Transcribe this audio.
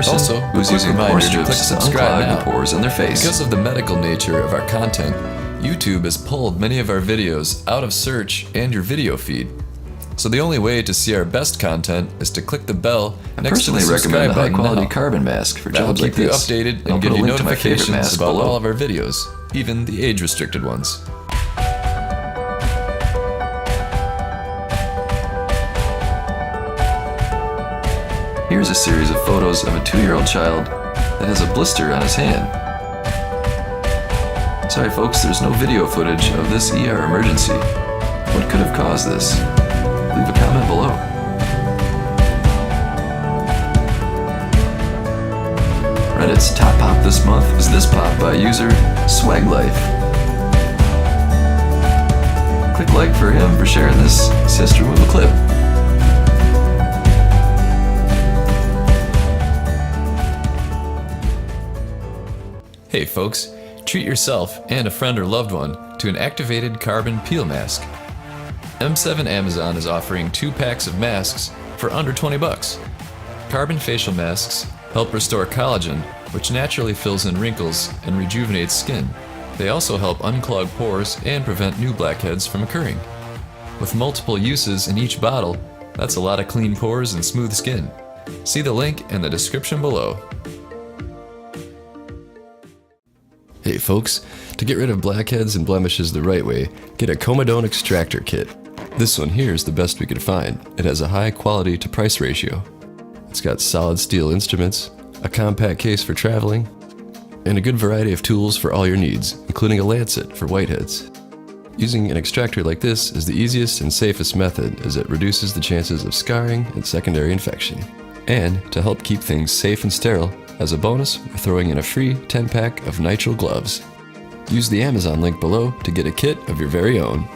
person who's using pore strips to unclog the pores in their face. Because of the medical nature of our content, YouTube has pulled many of our videos out of search and your video feed. So the only way to see our best content is to click the bell next to the subscribe button. I personally recommend a high-quality carbon mask for jobs like this. That'll keep you updated and give you notifications about all of our videos, even the age-restricted ones. Here's a series of photos of a 2-year-old child that has a blister on his hand. Sorry folks, there's no video footage of this ER emergency. What could have caused this? Leave a comment below. Reddit's top pop this month is this pop by user SwagLife. Click like for him for sharing this. He says to remove a clip. Hey folks, treat yourself and a friend or loved one to an activated carbon peel mask. M7 Amazon is offering 2 packs of masks for under 20 bucks. Carbon facial masks help restore collagen, which naturally fills in wrinkles and rejuvenates skin. They also help unclog pores and prevent new blackheads from occurring. With multiple uses in each bottle, that's a lot of clean pores and smooth skin. See the link in the description below. Hey folks, to get rid of blackheads and blemishes the right way, get a Comedone extractor kit. This one here is the best we could find. It has a high quality to price ratio. It's got solid steel instruments, a compact case for traveling, and a good variety of tools for all your needs, including a lancet for whiteheads. Using an extractor like this is the easiest and safest method, as it reduces the chances of scarring and secondary infection. And to help keep things safe and sterile, as a bonus, we're throwing in a free 10-pack of nitrile gloves. Use the Amazon link below to get a kit of your very own.